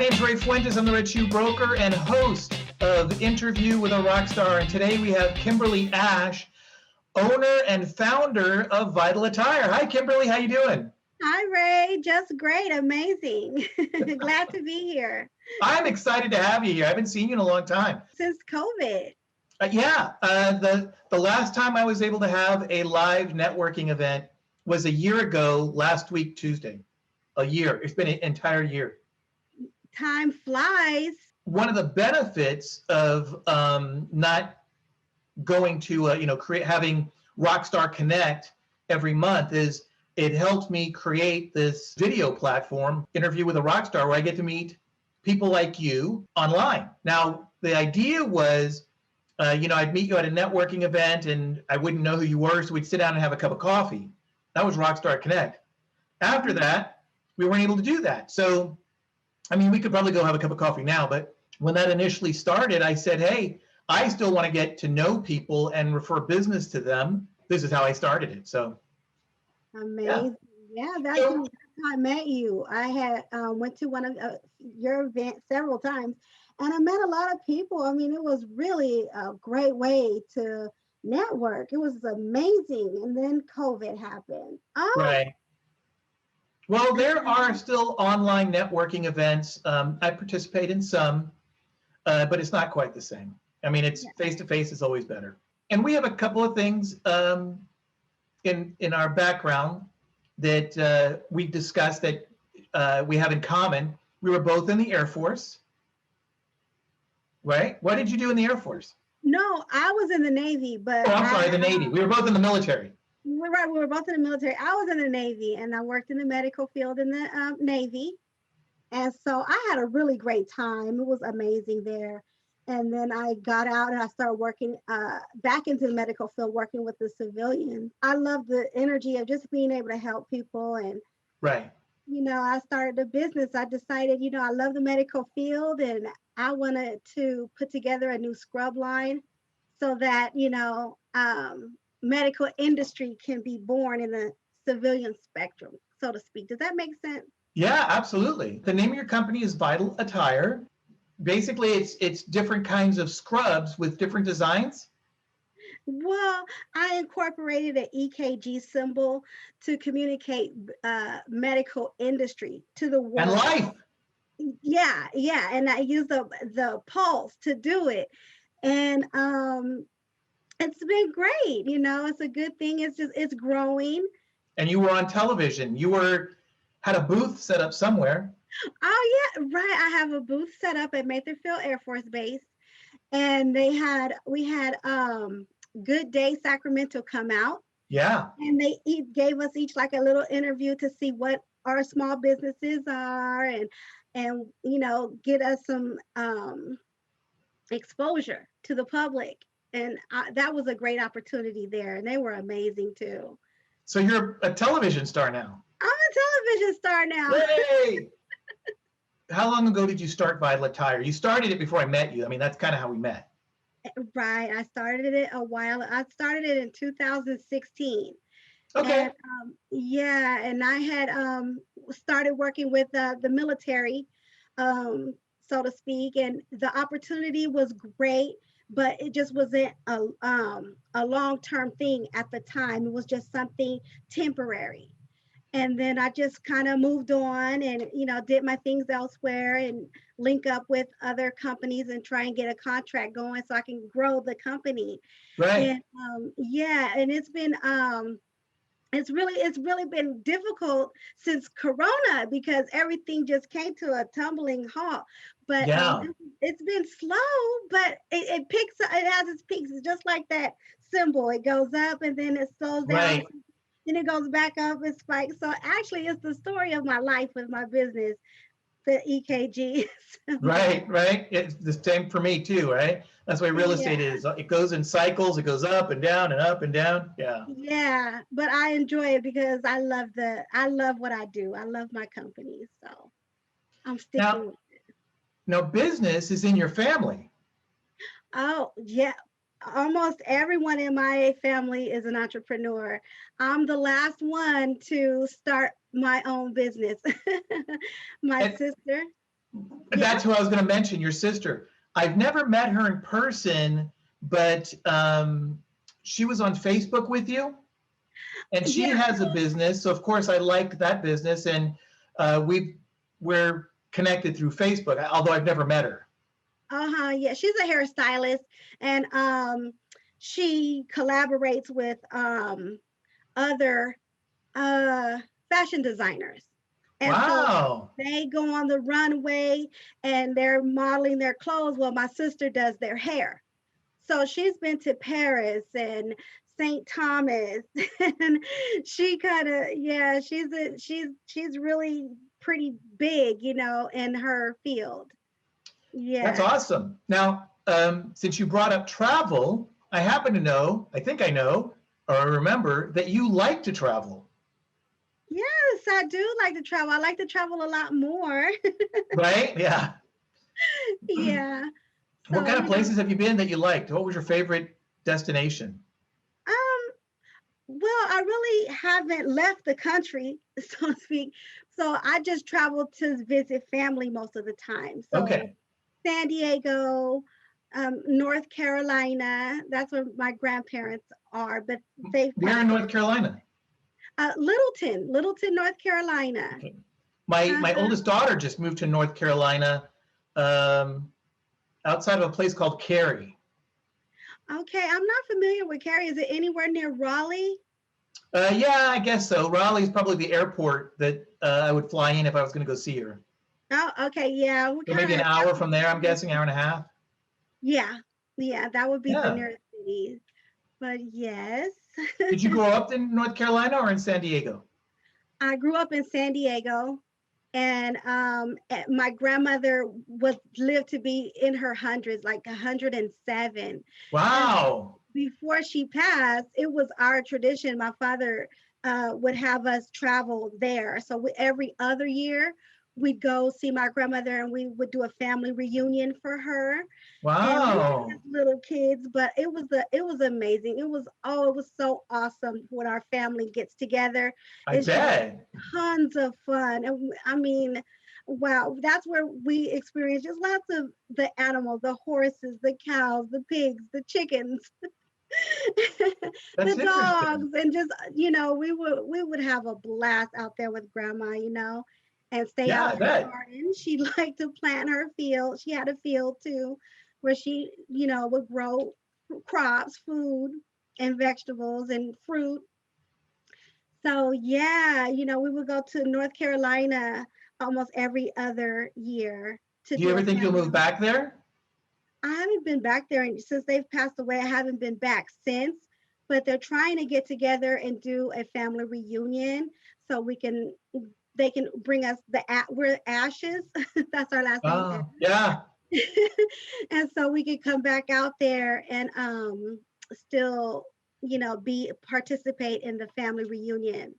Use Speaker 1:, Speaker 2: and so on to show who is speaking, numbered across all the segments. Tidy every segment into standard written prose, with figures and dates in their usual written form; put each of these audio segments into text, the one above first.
Speaker 1: name's Ray Fuentes. I'm the Red Shoe Broker and host of Interview with a Rockstar. And today we have Kimberly Ashe, owner and founder of Vital Attire. Hi, Kimberly. How you doing?
Speaker 2: Hi, Ray. Just great. Amazing. Glad to be here.
Speaker 1: I'm excited to have you here. I haven't seen you in a long time.
Speaker 2: Since COVID.
Speaker 1: The last time I was able to have a live networking event was a year ago, last week, Tuesday. A year. It's been an entire year.
Speaker 2: Time flies.
Speaker 1: One of the benefits of not going to, having Rockstar Connect every month is it helps me create this video platform, Interview with a Rockstar, where I get to meet people like you online. Now, the idea was, I'd meet you at a networking event and I wouldn't know who you were, so we'd sit down and have a cup of coffee. That was Rockstar Connect. After that, we weren't able to do that. So, we could probably go have a cup of coffee now, but when that initially started, I said, hey, I still want to get to know people and refer business to them. This is how I started it. So
Speaker 2: amazing. Yeah, that's how I met you. I had went to one of your events several times, and I met a lot of people. It was really a great way to network. It was amazing. And then COVID happened. Oh.
Speaker 1: Right. Well, there are still online networking events. I participate in some, but it's not quite the same. It's face-to-face is always better. And we have a couple of things in our background that we discussed that we have in common. We were both in the Air Force, right? What did you do in the Air Force?
Speaker 2: No, I was in the Navy, but
Speaker 1: the Navy. We were both in the military.
Speaker 2: Right, we were both in the military. I was in the Navy, and I worked in the medical field in the Navy. And so I had a really great time. It was amazing there. And then I got out and I started working back into the medical field, working with the civilians. I love the energy of just being able to help people. And,
Speaker 1: right.
Speaker 2: I started a business. I decided, I love the medical field, and I wanted to put together a new scrub line so that, medical industry can be born in the civilian spectrum, so to speak. Does that make sense?
Speaker 1: Yeah, absolutely. The name of your company is Vital Attire. Basically, it's different kinds of scrubs with different designs.
Speaker 2: Well, I incorporated an EKG symbol to communicate medical industry to the world.
Speaker 1: And life.
Speaker 2: Yeah. And I use the pulse to do it. And it's been great. It's a good thing. It's growing. And
Speaker 1: you were on television. You had a booth set up somewhere.
Speaker 2: Oh yeah, right. I have a booth set up at Mayfield Air Force Base, and we had Good Day Sacramento come out.
Speaker 1: Yeah.
Speaker 2: And they gave us each like a little interview to see what our small businesses are, and get us some exposure to the public. And that was a great opportunity there, and they were amazing too.
Speaker 1: So you're a television star now.
Speaker 2: I'm a television star now.
Speaker 1: Hey! How long ago did you start Vital Attire? You started it before I met you. That's kind of how we met.
Speaker 2: Right. I started it I started it in 2016.
Speaker 1: Okay.
Speaker 2: And, and I had started working with the military, so to speak, and the opportunity was great, but it just wasn't a long-term thing at the time. It was just something temporary. And then I just kind of moved on and, did my things elsewhere and link up with other companies and try and get a contract going so I can grow the company.
Speaker 1: Right.
Speaker 2: And and it's been, it's really been difficult since Corona because everything just came to a tumbling halt. But it's been slow, but it picks up, it has its peaks. It's just like that symbol. It goes up and then it slows down.
Speaker 1: Right.
Speaker 2: Then it goes back up and spikes. So actually, it's the story of my life with my business, the EKG.
Speaker 1: Right. It's the same for me too, right? That's why real estate is. It goes in cycles. It goes up and down and up and down. Yeah.
Speaker 2: Yeah, but I enjoy it because I love what I do. I love my company, so I'm sticking with it.
Speaker 1: Now, business is in your family.
Speaker 2: Oh yeah. Almost everyone in my family is an entrepreneur. I'm the last one to start my own business. My sister
Speaker 1: That's who I was going to mention, your sister. I've never met her in person, but she was on Facebook with you, and she
Speaker 2: Yeah.
Speaker 1: has a business. So of course I liked that business, and we're connected through Facebook, although I've never met her.
Speaker 2: Yeah, she's a hairstylist, and she collaborates with other fashion designers. And so
Speaker 1: Wow.
Speaker 2: they go on the runway and they're modeling their clothes while my sister does their hair. So she's been to Paris and St. Thomas, and she kind of, yeah, she's really pretty big, in her field.
Speaker 1: That's
Speaker 2: Yeah.
Speaker 1: awesome. Now, since you brought up travel, I happen to know, I think I know, or I remember that you like to travel.
Speaker 2: Yes, I do like to travel. I like to travel a lot more.
Speaker 1: Right? Yeah.
Speaker 2: Yeah.
Speaker 1: What
Speaker 2: So,
Speaker 1: kind of places have you been that you liked? What was your favorite destination?
Speaker 2: um, well, I really haven't left the country, so to speak. So I just travel to visit family most of the time. So
Speaker 1: Okay.
Speaker 2: San Diego, North Carolina, that's where my grandparents are, but they've
Speaker 1: Where in
Speaker 2: passed
Speaker 1: North
Speaker 2: away.
Speaker 1: Carolina?
Speaker 2: Littleton, North Carolina.
Speaker 1: Okay. My
Speaker 2: Uh-huh.
Speaker 1: oldest daughter just moved to North Carolina, um, outside of a place called Cary.
Speaker 2: Okay, I'm not familiar with Cary. Is it anywhere near Raleigh?
Speaker 1: Yeah, I guess so. Raleigh's probably the airport that I would fly in if I was going to go see her.
Speaker 2: Oh, okay, yeah. We
Speaker 1: So
Speaker 2: kind
Speaker 1: maybe an
Speaker 2: of
Speaker 1: hour from there, I'm guessing, hour and a half.
Speaker 2: yeah, yeah, that would be the
Speaker 1: Yeah.
Speaker 2: nearest city. But yes,
Speaker 1: Did you grow up in North Carolina or in San Diego?
Speaker 2: I grew up in San Diego, and my grandmother was lived to be in her hundreds, like 107. And
Speaker 1: Wow.
Speaker 2: before she passed, it was our tradition. My father would have us travel there. So every other year, we'd go see my grandmother, and we would do a family reunion for her. And we were
Speaker 1: Wow.
Speaker 2: just little kids, but it was amazing. It was so awesome when our family gets together.
Speaker 1: I
Speaker 2: It's just
Speaker 1: bet.
Speaker 2: tons of fun. And I mean, wow, that's where we experience just lots of the animals, the horses, the cows, the pigs, the chickens,
Speaker 1: That's
Speaker 2: the
Speaker 1: interesting.
Speaker 2: dogs, and just we would have a blast out there with grandma, and stay
Speaker 1: Yeah,
Speaker 2: out
Speaker 1: I
Speaker 2: in her
Speaker 1: bet.
Speaker 2: garden. She liked to plant her field. She had a field too, where she would grow crops, food, and vegetables and fruit. So yeah, we would go to North Carolina almost every other year to
Speaker 1: Do you
Speaker 2: do
Speaker 1: ever
Speaker 2: a
Speaker 1: think you'll
Speaker 2: family.
Speaker 1: move back there?
Speaker 2: I haven't been back there, and since they've passed away, I haven't been back since. But they're trying to get together and do a family reunion so they can bring us we're Ashes. That's our last name.
Speaker 1: Oh, yeah.
Speaker 2: And so we could come back out there and still be participate in the family reunion,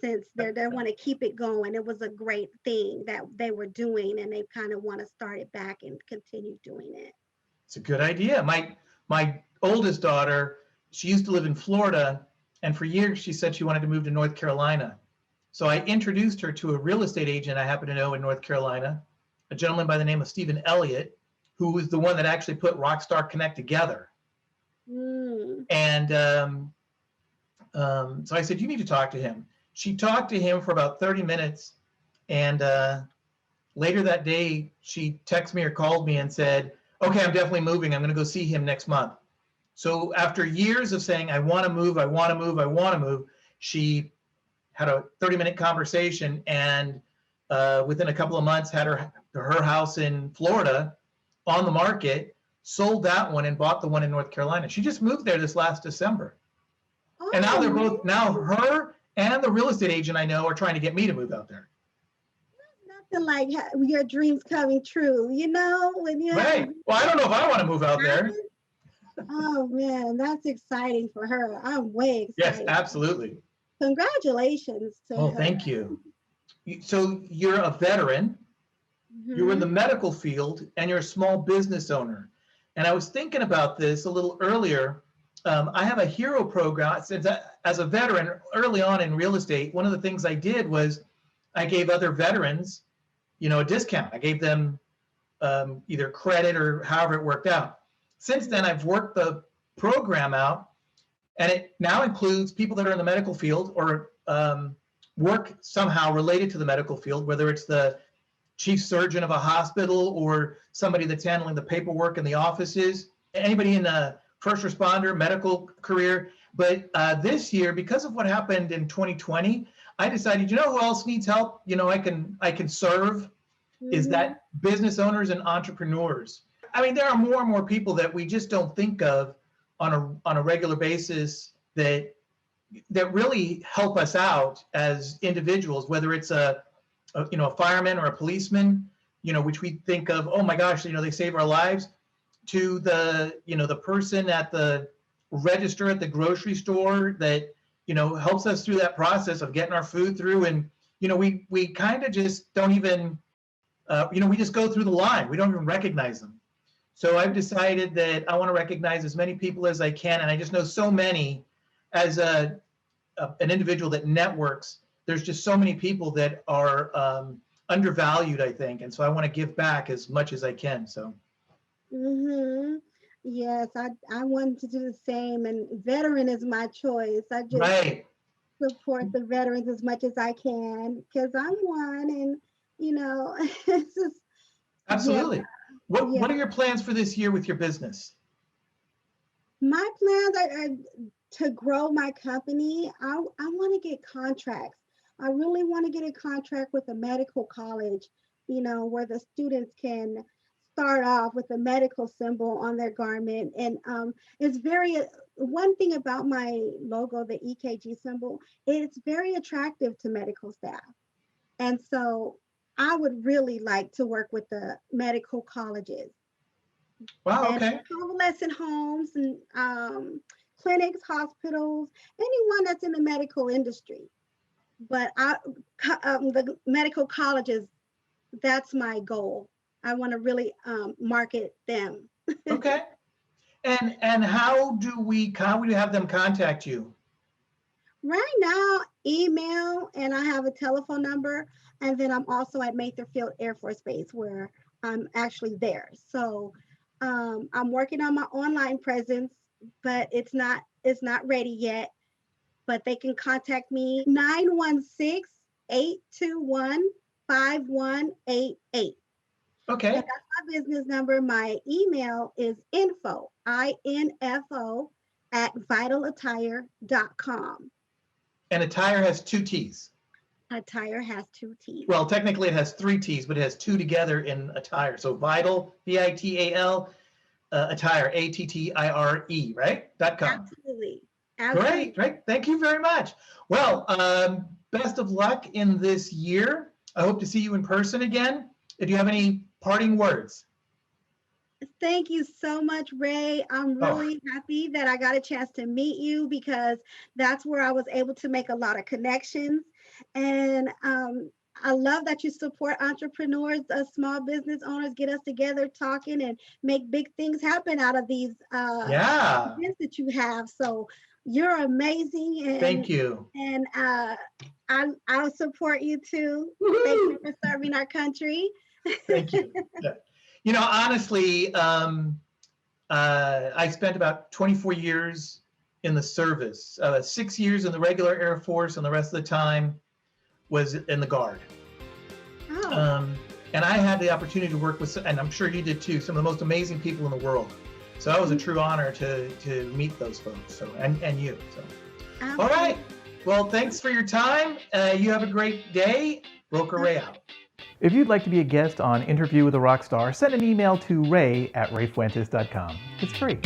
Speaker 2: since they want to keep it going. It was a great thing that they were doing, and they kind of want to start it back and continue doing it.
Speaker 1: It's a good idea. My oldest daughter, she used to live in Florida, and for years she said she wanted to move to North Carolina. So I introduced her to a real estate agent I happen to know in North Carolina, a gentleman by the name of Stephen Elliott, who was the one that actually put Rockstar Connect together.
Speaker 2: Mm.
Speaker 1: And so I said, you need to talk to him. She talked to him for about 30 minutes. And later that day, she texted me or called me and said, okay, I'm definitely moving. I'm going to go see him next month. So after years of saying, I want to move, I want to move, I want to move, she had a 30-minute conversation, and within a couple of months had her house in Florida on the market, sold that one, and bought the one in North Carolina. She just moved there this last December. And now they're
Speaker 2: Oh,
Speaker 1: both, now her and the real estate agent I know are trying to get me to move out there.
Speaker 2: nothing like your dreams coming true, when you have.
Speaker 1: Right. Well, I don't know if I want to move out there.
Speaker 2: Oh man, that's exciting for her. I'm way
Speaker 1: Yes,
Speaker 2: excited.
Speaker 1: absolutely.
Speaker 2: Congratulations to
Speaker 1: Oh,
Speaker 2: her.
Speaker 1: thank you. So you're a veteran, you're in the
Speaker 2: Mhm.
Speaker 1: medical field, and you're a small business owner. And I was thinking about this a little earlier. I have a hero program. Since as a veteran, early on in real estate, one of the things I did was I gave other veterans a discount. I gave them either credit or however it worked out. Since then, I've worked the program out, and it now includes people that are in the medical field or work somehow related to the medical field, whether it's the chief surgeon of a hospital or somebody that's handling the paperwork in the offices, anybody in the first responder, medical career. But this year, because of what happened in 2020, I decided, who else needs help? I can serve, is that business owners and entrepreneurs. I mean, there are more and more people that we just don't think of on a regular basis that really help us out as individuals, whether it's a fireman or a policeman, which we think of, oh my gosh, they save our lives, to the person at the register at the grocery store that, helps us through that process of getting our food through. And, we kind of just don't even, we just go through the line. We don't even recognize them. So I've decided that I want to recognize as many people as I can. And I just know so many as an individual that networks. There's just so many people that are undervalued, I think. And so I want to give back as much as I can. So.
Speaker 2: Yes, I wanted to do the same. And veteran is my choice. I just support the veterans as much as I can because I'm one. And, it's just.
Speaker 1: Absolutely. Yeah. What are your plans for this year with your business?
Speaker 2: My plans are to grow my company. I want to get contracts. I really want to get a contract with a medical college, where the students can start off with a medical symbol on their garment. And it's one thing about my logo, the EKG symbol, it's very attractive to medical staff. And so I would really like to work with the medical colleges.
Speaker 1: Wow,
Speaker 2: and
Speaker 1: okay.
Speaker 2: Convalescent homes and clinics, hospitals, anyone that's in the medical industry. But the medical colleges, that's my goal. I want to really market them.
Speaker 1: Okay. And how do we have them contact you?
Speaker 2: Right now, email, and I have a telephone number. And then I'm also at Matherfield Air Force Base where I'm actually there. So I'm working on my online presence, but it's not ready yet. But they can contact me 916-821-5188.
Speaker 1: Okay.
Speaker 2: And that's my business number. My email is info at vitalattire.com.
Speaker 1: And attire has 2 T's.
Speaker 2: Attire has 2 T's.
Speaker 1: Well, technically it has 3 T's, but it has 2 together in attire. So Vital, VITAL, attire, ATTIRE, right? .com.
Speaker 2: Absolutely.
Speaker 1: Great. Thank you very much. Well, best of luck in this year. I hope to see you in person again. Do you have any parting words?
Speaker 2: Thank you so much, Ray. I'm really happy that I got a chance to meet you because that's where I was able to make a lot of connections. And I love that you support entrepreneurs, small business owners, get us together talking and make big things happen out of these events that you have. So you're amazing. And,
Speaker 1: thank you.
Speaker 2: And I'll support you too. Woo-hoo! Thank you for serving our country.
Speaker 1: Thank you. Honestly, I spent about 24 years in the service, 6 years in the regular Air Force, and the rest of the time was in the Guard. Oh. And I had the opportunity to work with, and I'm sure you did too, some of the most amazing people in the world. So it was a true honor to meet those folks. So and you. So. All right. Well, thanks for your time. You have a great day. Broker Ray out.
Speaker 3: If you'd like to be a guest on Interview with a Rockstar, send an email to ray@rayfuentes.com. It's free.